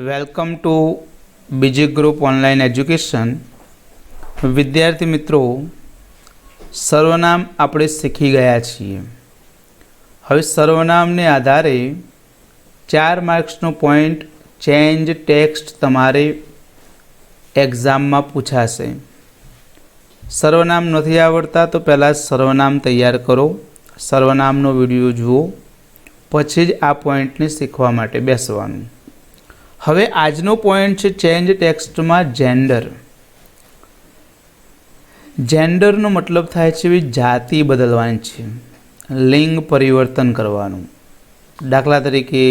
Welcome to બીજી group online education. વિદ્યાર્થી મિત્રો, સર્વનામ આપણે શીખી ગયા છીએ। હવે સર્વનામને આધારે 4 માર્ક્સનો પોઈન્ટ ચેન્જ ટેક્સ્ટ તમારે એક્ઝામમાં પૂછાશે। સર્વનામ નથી આવડતા તો પહેલાં સર્વનામ તૈયાર કરો, સર્વનામનો વિડીયો જુઓ, પછી જ આ પોઈન્ટને શીખવા માટે બેસવાનું। હવે આજનો પોઈન્ટ છે ચેન્જ ટેક્સ્ટમાં જેન્ડર। જેન્ડરનો મતલબ થાય છે જાતિ બદલવાની છે, લિંગ પરિવર્તન કરવાનું। દાખલા તરીકે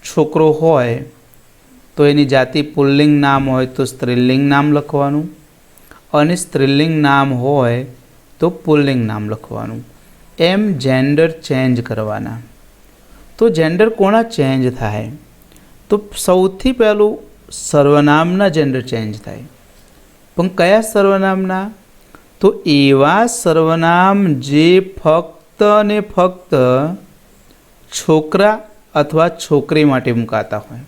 છોકરો હોય તો એની જાતિ પુલ્લિંગ નામ હોય તો સ્ત્રીલિંગ નામ લખવાનું, અને સ્ત્રીલિંગ નામ હોય તો પુલ્લિંગ નામ લખવાનું। એમ જેન્ડર ચેન્જ કરવાના। તો જેન્ડર કોના ચેન્જ થાય? તો સૌથી પહેલું સર્વનામના જેન્ડર ચેન્જ થાય। પણ કયા સર્વનામના? તો એવા સર્વનામ જે ફક્ત ને ફક્ત છોકરા અથવા છોકરી માટે મુકાતા હોય।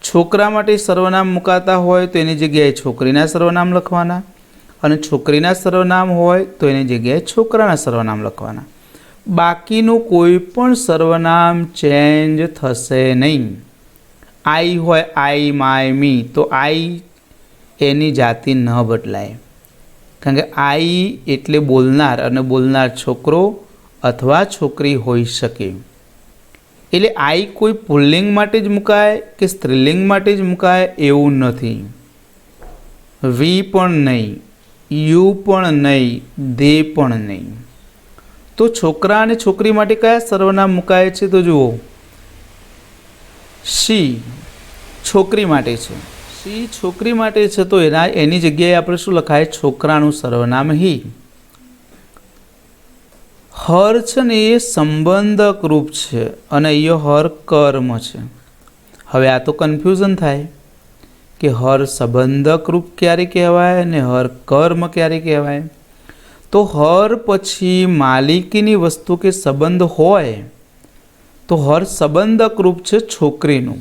છોકરા માટે સર્વનામ મુકાતા હોય તો એની જગ્યાએ છોકરીના સર્વનામ લખવાના, અને છોકરીના સર્વનામ હોય તો એની જગ્યાએ છોકરાના સર્વનામ લખવાના। બાકીનું કોઈ પણ સર્વનામ ચેન્જ થશે નહીં। આઈ હોય આઈ, માય, મી, તો આઈ એની જાતિ ન બદલાય, કારણ કે આઈ એટલે બોલનાર, અને બોલનાર છોકરો અથવા છોકરી હોઈ શકે। એટલે આઈ કોઈ પુલ્લિંગ માટે જ મુકાય કે સ્ત્રીલિંગ માટે જ મુકાય એવું નથી। વી પણ નહીં, યુ પણ નહીં, દે પણ નહીં। તો છોકરા અને છોકરી માટે કયા સર્વનામ મુકાય છે? તો જુઓ, શી છોકરી માટે છે, શી છોકરી માટે છે, તો એની જગ્યાએ આપણે શું લખાય? છોકરાનું સર્વનામ હી। હર છે ને એ સંબંધક રૂપ છે, અને એ હર કર્મ છે। હવે આ તો કન્ફ્યુઝન થાય કે હર સંબંધક રૂપ ક્યારે કહેવાય અને હર કર્મ ક્યારે કહેવાય? તો હર પછી માલિકીની વસ્તુ કે સંબંધ હોય તો હર સંબંધક રૂપ છે છોકરીનું,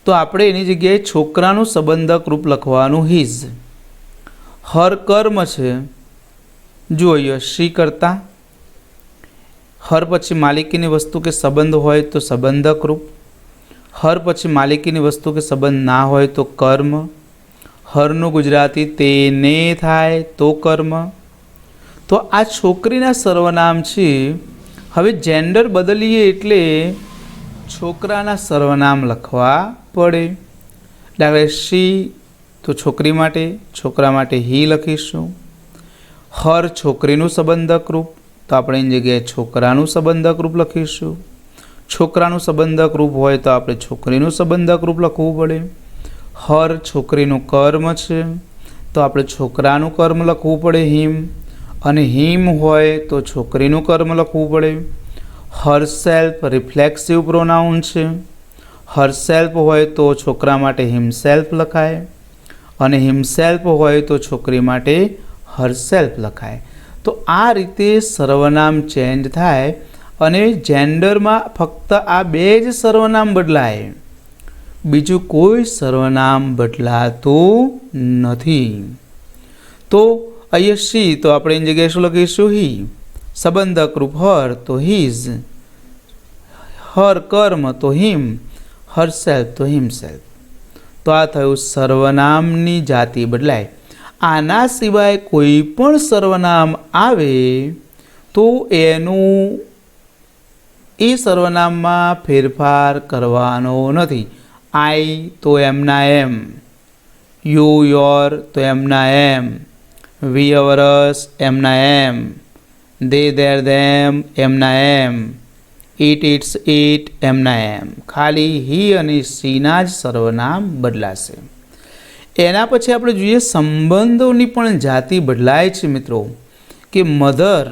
તો આપણે એની જગ્યાએ છોકરાનું સંબંધક રૂપ લખવાનું હિઝ। હર કર્મ છે, જોઈએ શ્રી કરતા, હર પછી માલિકીની વસ્તુ કે સંબંધ હોય તો સંબંધક રૂપ, હર પછી માલિકીની વસ્તુ કે સંબંધ ના હોય તો કર્મ, હરનું ગુજરાતી તેને થાય તો કર્મ। તો આ છોકરીના સર્વનામ છે। હવે જેન્ડર બદલીએ એટલે છોકરાના સર્વનામ લખવા પડે। દાખલા શી તો છોકરી માટે, છોકરા માટે હી લખીશું। હર છોકરીનું સંબંધક રૂપ, તો આપણે એની જગ્યાએ છોકરાનું સંબંધક રૂપ લખીશું। છોકરાનું સંબંધક રૂપ હોય તો આપણે છોકરીનું સંબંધક રૂપ લખવું પડે। હર છોકરીનું કર્મ છે તો આપણે છોકરાનું કર્મ લખવું પડે હિમ, અને હિમ હોય તો છોકરીનું કર્મ લખવું પડે। હર સેલ્ફ રિફ્લેક્સિવ પ્રોનાઉન છે, હર સેલ્ફ હોય તો છોકરા માટે હિમસેલ્ફ લખાય, અને હિમસેલ્ફ હોય તો છોકરી માટે હર સેલ્ફ લખાય। તો આ રીતે સર્વનામ ચેન્જ થાય, અને જેન્ડરમાં ફક્ત આ બે જ સર્વનામ બદલાય, બીજું કોઈ સર્વનામ બદલાતું નથી। તો અહીંયા શી તો આપણે એની જગ્યાએ શું લખીશું? હી। સંબંધક રૂપ હર તો હિઝ, હર કર્મ તો હિમ, હર સેલ્ફ તો હિમસેલ્ફ। તો આ થયું સર્વનામની જાતિ બદલાય। આના સિવાય કોઈ પણ સર્વનામ આવે તો એનું એ સર્વનામમાં ફેરફાર કરવાનો નથી। આઈ તો એમના એમ, યુ યોર તો એમના એમ, વી અવરસ એમના એમ, દે ધેર ધેમ એમના એમ, ઇટ ઇટ્સ ઇટ એમના એમ। ખાલી હી અને સીના જ સર્વનામ બદલાશે। એના પછી આપણે જોઈએ સંબંધોની પણ જાતિ બદલાય છે મિત્રો, કે મધર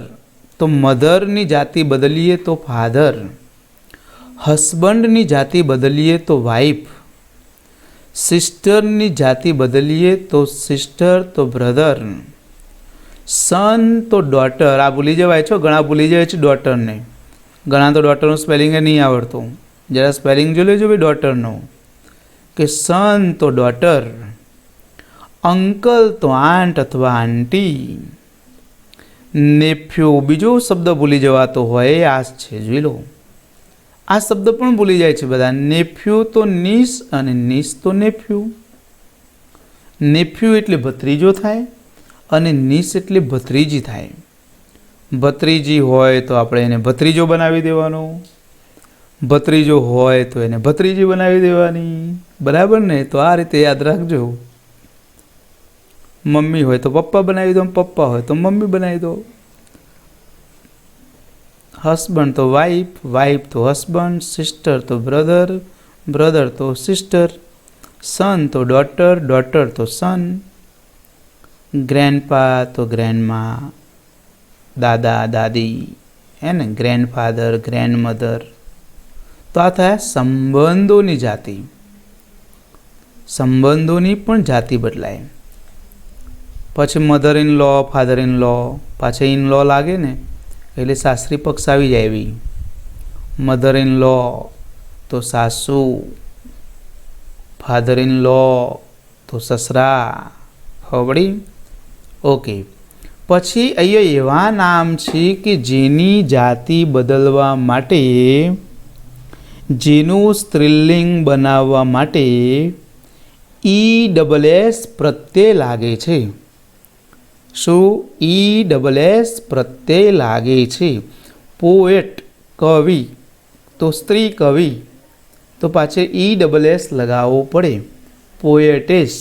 તો મધરની જાતિ બદલીએ તો ફાધર, હસબન્ડની જાતિ બદલીએ તો વાઇફ, સિસ્ટરની જાતિ બદલીએ તો સિસ્ટર તો બ્રધર, સન તો ડોટર। આ ભૂલી જવાય છો, ઘણા ભૂલી જાય છે ડોટરને, ઘણા તો ડોટરનું સ્પેલિંગ નહીં આવડતું। जरा स्पेलिंग जो लेजो भाई डॉटरनो के सन तो डॉटर, अंकल तो आंट अथवा आंटी, नेफ्यू बीजो शब्द भूली जवातो होय आ छे जोई लो। आ शब्द पण भूली जाय छे बधा। नेफ्यू तो नीस अने नीस तो नेफ्यू। नेफ्यू एटले भत्रीजो थाय अने नीस एटले भत्रीजी थाय। भत्रीजी होय तो आपणे एने भत्रीजो बनावी देवानो, भत्रीजो होय तो एने भत्रीजी बनावी देवानी, बराबर ने। तो आ रीते याद राखजो। मम्मी होय तो पप्पा बनावी दो, पप्पा होय तो मम्मी बनावी दो। हस्बंड तो वाइफ, वाइफ तो हस्बंड, सिस्टर तो ब्रदर, ब्रदर तो सिस्टर, सन तो डॉटर, डॉटर तो सन, ग्रैंडपा तो ग्रैंडमा, दादा दादी है ने, ग्रैंडफाधर ग्रैंडमधर। तो आ थाय संबंधोनी जाति। संबंधोनी पण जाति बदलाय। पछी mother in law, father in law, पाछे इन लॉ लागे ने એટલે સાસરી પક્ષ આવી જાય એવી। મધર ઇન લો તો સાસુ, ફાધર ઇન લો તો સસરા, ખબડી? ઓકે। પછી અહીંયા એવા નામ છે કે જેની જાતિ બદલવા માટે, જેનું સ્ત્રીલિંગ બનાવવા માટે ESS પ્રત્યય લાગે છે। શું? ESS પ્રત્યય લાગે છે। પોએટ કવિ તો સ્ત્રી કવિ, તો પાછળ ESS લગાવવો પડે, પોએટેસ।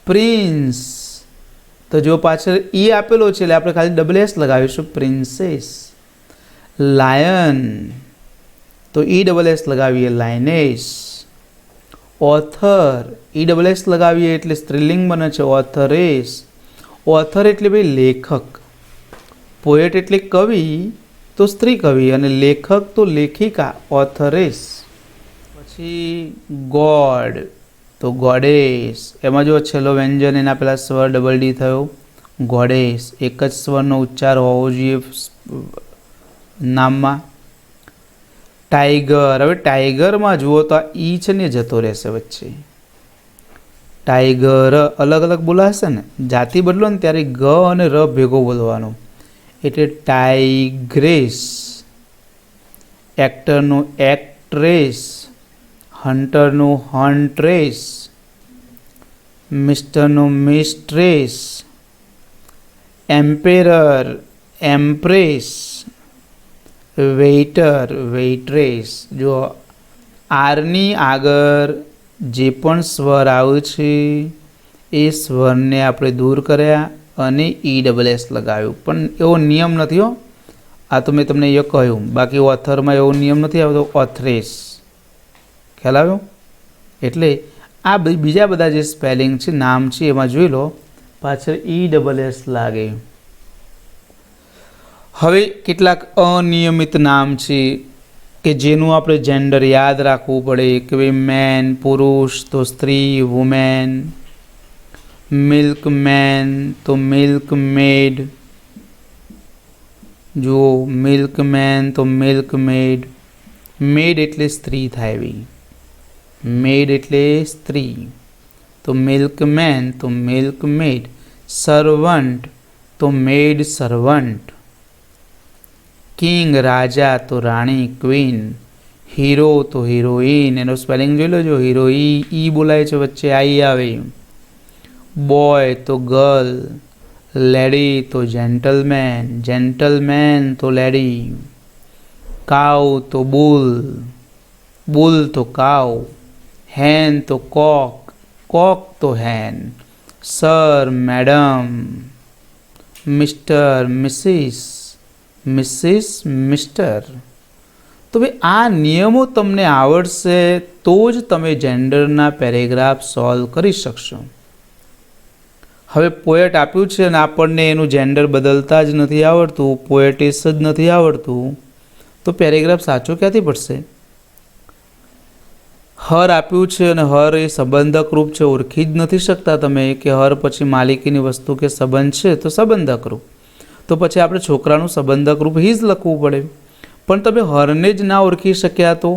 પ્રિન્સ તો જો પાછળ E આપેલો છે એટલે આપણે ખાલી SS લગાવીશું, પ્રિન્સેસ। લાયન તો ESS લગાવીએ, લાયનેસ। ऑथर ESS लगावीए एटले स्त्रीलिंग बने छे, ऑथरेस। ऑथर एटले भाई लेखक, पोएट एटले कवि तो स्त्री कवि, अने लेखक तो लेखिका, ऑथरेस। पछी गॉड तो गॉडेस। एमां जो छेल्लो व्यंजन एना पेला स्वर डबल डी थयो, गॉडेस। एक ज स्वरनो उच्चार होवो जोईए नाममां। टाइगर, हवे टाइगर में जुओ तो ई छे ने जतो रहेशे वच्चे। टाइगर अलग अलग बोलाशे ने, जाति बदलो ने त्यारे ग अने र भेगो बोलवानो, एटले टाइग्रेस। एक्टर नो एक्ट्रेस, हंटर नो हंट्रेस, मिस्टर नो mistress, emperor empress, waiter waitress. जो आरनी आगर जे पण स्वर आवे छे ए स्वरने आपणे दूर कर्या अने ESS लगाव्यो। पण एवो नियम नथी हो, आ तो मैं तमने ए कह्युं। बाकी ऑथर में एवो नियम नथी आवतो, ऑथरेस। ख्याल आव्यो? एटले आ बीजा बधा जे स्पेलिंग छे, नाम छे, एमां जोई लो पाछळ ESS लागे। हवे केटलाक अनियमित नाम छे के जेनुं आपणे जेंडर याद राखवुं पड़े के भाई मैन पुरुष तो स्त्री वुमेन, मिल्क मैन तो मिल्क मेड, जो मिल्क मैन तो मिल्क मेड। मेड एटले स्त्री थाय, मेड एटले स्त्री, तो मिल्क मैन तो मिल्क मेड। सर्वंट तो मेड सर्वंट। किंग राजा तो राणी क्वीन। हीरो तो हीरोइन, एनो स्पेलिंग जोई लो जो हीरोई ई बोलाय छे वच्चे आई आवे। बॉय तो गर्ल, लेडी तो जेंटलमैन, जेंटलमैन तो लेडी। काउ तो बुल, बुल तो काउ। हैन तो कॉक, कॉक तो hen. Sir madam, Mr Mrs, Mrs Mr. तो भाई आ नियमों तमने आवड़शे तो ज तमे जेंडरना पेरेग्राफ सॉल्व करी शकशो। हवे पोएट आप्युं छे अने आपणने एनुं जेंडर बदलता ज नथी आवडतुं, पोएटिस ज नथी आवडतुं, तो पेरेग्राफ साचो क्यांथी पड़शे? हर आप्युं छे अने हर ए संबंधक रूप छे, ओळखी ज नथी शकता तमे के हर पछी मालिकीनी वस्तु के संबंध छे तो संबंधक रूप। तो पछी आपणे छोकरानुं संबंधक रूप ही ज लखवुं पड़े। પણ તમે હરને જ ના ઓળખી શક્યા તો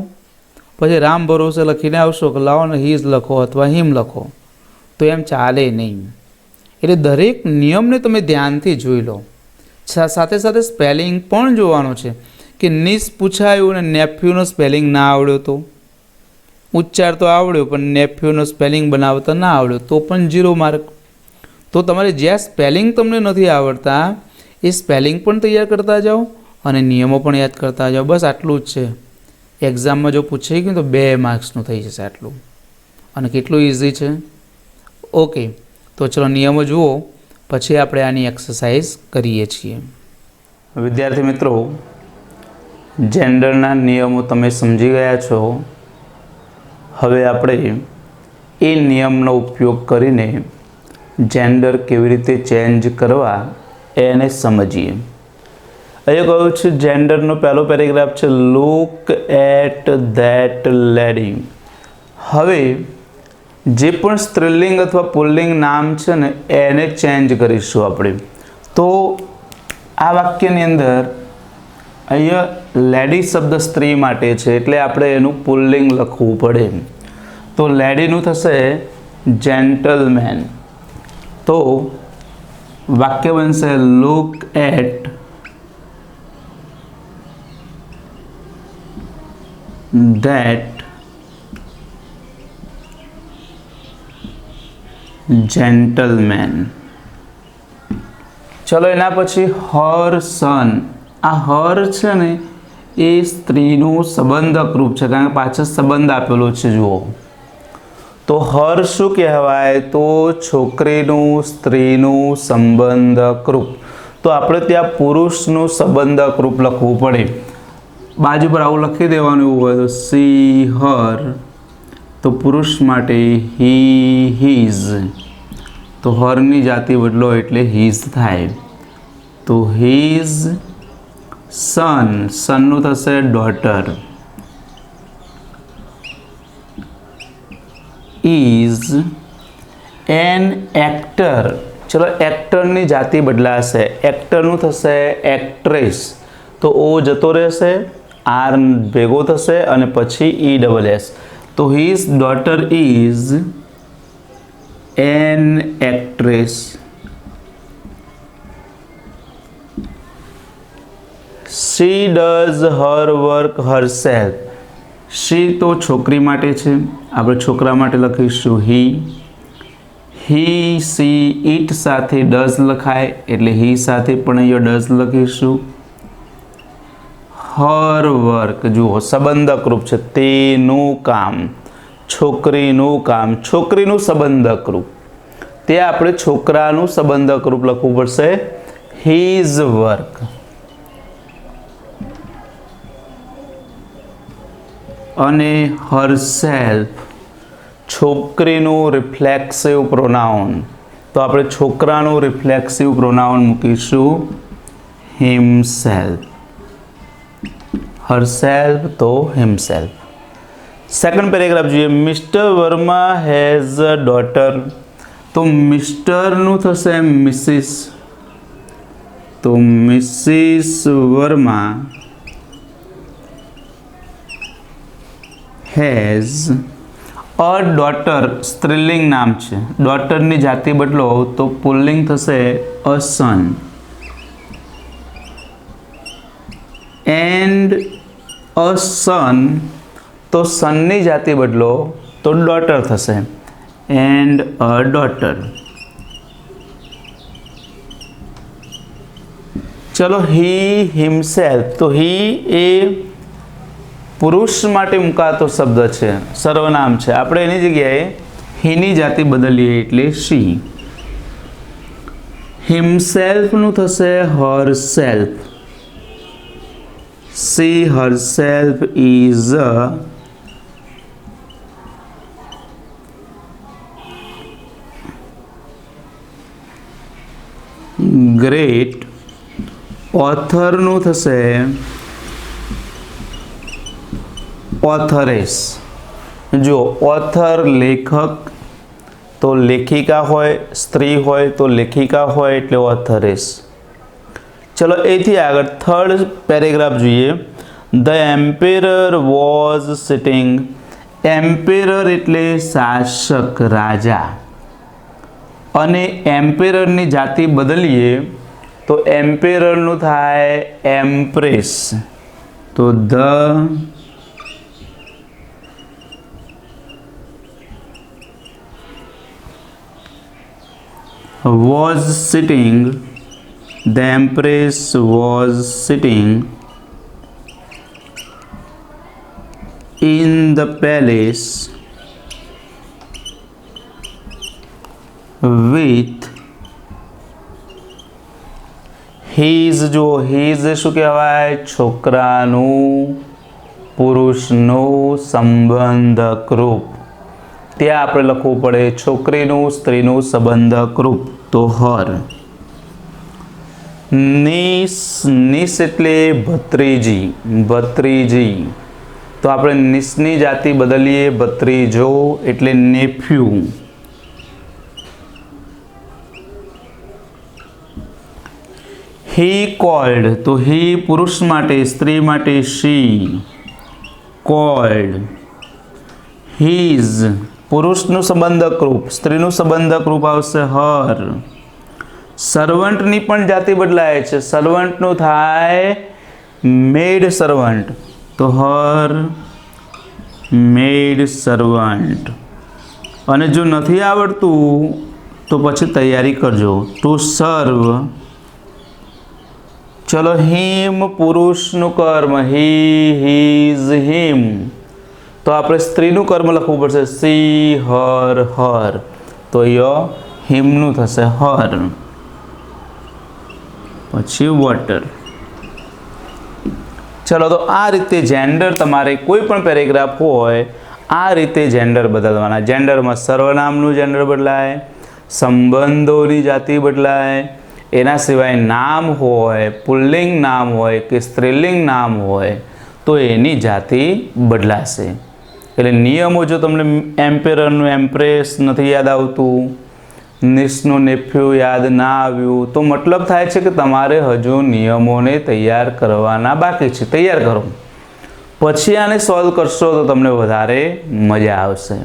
પછી રામ ભરોસે લખીને આવશો કે લાવો ને હીઝ લખો અથવા હિમ લખો, તો એમ ચાલે નહીં. એટલે દરેક નિયમને તમે ધ્યાનથી જોઈ લો. સાથે સાથે સ્પેલિંગ પણ જોવાનો છે કે નિસ પૂછાયું અને નેફ્યુનો સ્પેલિંગ ના આવડ્યો તો, ઉચ્ચાર તો આવડ્યો પણ નેફ્યુનો સ્પેલિંગ બનાવતા ના આવડ્યો તો પણ 0 માર્ક. તો તમારે જ્યાં સ્પેલિંગ તમને નથી આવડતા એ સ્પેલિંગ પણ તૈયાર કરતા જાઓ અને નિયમો પણ યાદ કરતા જાઓ. બસ આટલું જ છે. એક્ઝામમાં જો પૂછાઈ ગયું તો 2 માર્ક્સનું થઈ જશે આટલું. અને કેટલું ઇઝી છે. ઓકે, તો ચલો નિયમો જુઓ, પછી આપણે આની એક્સરસાઇઝ કરીએ છીએ. વિદ્યાર્થી મિત્રો, જેન્ડરના નિયમો તમે સમજી ગયા છો. હવે આપણે એ નિયમનો ઉપયોગ કરીને જેન્ડર કેવી રીતે ચેન્જ કરવા એને સમજીએ. અહીંયા કહ્યું છે જેન્ડરનો પહેલો પેરેગ્રાફ છે લુક એટ ધેટ લેડી. હવે જે પણ સ્ત્રીલિંગ અથવા પુલ્લિંગ નામ છે ને એને ચેન્જ કરીશું આપણે. તો આ વાક્યની અંદર અહીંયા લેડી શબ્દ સ્ત્રી માટે છે એટલે આપણે એનું પુલ્લિંગ લખવું પડે. તો લેડીનું થશે જેન્ટલમેન. તો વાક્ય બનશે લુક એટ ધેટ જેન્ટલમેન. ચલો એના પછી હર સન. આ હર છે ને એ સ્ત્રીનું સંબંધક રૂપ છે, કારણ કે પાછળ સંબંધ આપેલો છે જુઓ. તો હર શું કહેવાય? તો છોકરીનું સ્ત્રીનું સંબંધક રૂપ. તો આપણે ત્યાં પુરુષનું સંબંધક રૂપ લખવું પડે. બાજુ પર આવું લખી દેવાનું એવું હોય તો સી હર, તો પુરુષ માટે હી હીઝ. તો હરની જાતિ બદલો એટલે હીઝ થાય. તો હીઝ સન, સનનું થશે ડોટર. Is N actor. ચલો એક્ટરની જાતિ બદલાશે. એક્ટરનું થશે એક્ટ્રેસ. તો ઓ જતો રહેશે, આર ભેગો થશે અને પછી ESS. તો his daughter is an actress. She does her work herself. She તો છોકરી માટે છે, આપણે છોકરા માટે લખીશું હી. હી સી ઇટ સાથે ડઝ લખાય એટલે હી સાથે પણ અહીંયા ડઝ લખીશું. હર વર્ક જુઓ સંબંધક રૂપ છે, તેનું કામ. છોકરીનું કામ, છોકરીનું સંબંધક રૂપ. તે આપણે છોકરાનું સંબંધક રૂપ લખવું પડશે હીઝ વર્ક. અને હરસેલ્ફ છોકરીનું રિફ્લેક્સિવ પ્રોનાઉન. તો આપણે છોકરાનું રિફ્લેક્સિવ પ્રોનાઉન મૂકીશું હિમસેલ્ફ. હરસેલ્ફ તો હિમસેલ્ફ. સેકન્ડ પેરેગ્રાફ જોઈએ. Mister Verma has a daughter. તો મિસ્ટરનું થશે મિસિસ. તો Mrs Verma has a daughter. સ્ત્રીલિંગ નામ છે, ડોટરની જાતિ બદલો તો પુલ્લિંગ થશે અ સન. એન્ડ અ સન, તો સનની જાતિ બદલો તો ડોટર થશે એન્ડ અ ડોટર. ચલો હી હિમસેલ્ફ. તો હી એ પુરુષ માટે મુકાતો શબ્દ છે, સર્વનામ છે. આપણે એની જગ્યાએ હીની જાતિ બદલીએ એટલે શી. હિમસેલ્ફનું થશે herself. She herself is a great author. નું થશે authoress. જો ઓથર લેખક, તો લેખિકા હોય, સ્ત્રી હોય તો લેખિકા હોય એટલે ઓથરેસ. ચલો એથી આગળ થર્ડ પેરેગ્રાફ જોઈએ. The emperor was sitting. Emperor એટલે શાસક, રાજા. અને એમ્પેરરની જાતિ બદલીએ તો એમ્પેરરનું થાય એમ્પ્રેસ. તો the was sitting, the empress was sitting in the palace with his. જો his શું કહેવાય? છોકરાનું પુરુષનું સંબંધક રૂપ. ત્યાં આપણે લખવું પડે છોકરીનું સ્ત્રીનું સંબંધક રૂપ, તો હર. નિસ. નિસ એટલે ભત્રીજી, ભત્રીજી. તો આપણે નિસની જાતિ બદલીએ ભત્રીજો એટલે નેફ્યુ. હી કોલ્ડ. તો હી પુરુષ માટે, સ્ત્રી માટે શી. કોલ્ડ. હીઝ પુરુષનું સંબંધક રૂપ, સ્ત્રીનું સંબંધક રૂપ આવશે હર. સર્વન્ટની પણ જાતિ બદલાય છે. સર્વન્ટનું થાય મેડ સર્વન્ટ, તો હર મેડ સર્વન્ટ. અને જો નથી આવડતું તો પછી તૈયારી કરજો. ટુ સર્વ. ચલો, હિમ પુરુષનું કર્મ, હી, હીઝ, હિમ. તો આપણે સ્ત્રીનું કર્મ લખવું પડશે સી, હર, હર. તો હિમનું થશે હર. પછી વોટર. ચલો, તો આ રીતે જેન્ડર તમારે કોઈ પણ પેરેગ્રાફ હોય આ રીતે જેન્ડર બદલવાના. જેન્ડરમાં સર્વનામનું જેન્ડર બદલાય, સંબંધોની જાતિ બદલાય, એના સિવાય નામ હોય, પુલ્લિંગ નામ હોય કે સ્ત્રીલિંગ નામ હોય તો એની જાતિ બદલાશે. એટલે નિયમો જો તમને એમ્પેરરનું એમ્પ્રેસ નથી યાદ આવતું, નિસનું નેફ્યુ યાદ ના આવ્યું, તો મતલબ થાય છે કે તમારે હજુ નિયમોને તૈયાર કરવાના બાકી છે. તૈયાર કરો, પછી આને સોલ્વ કરશો તો તમને વધારે મજા આવશે.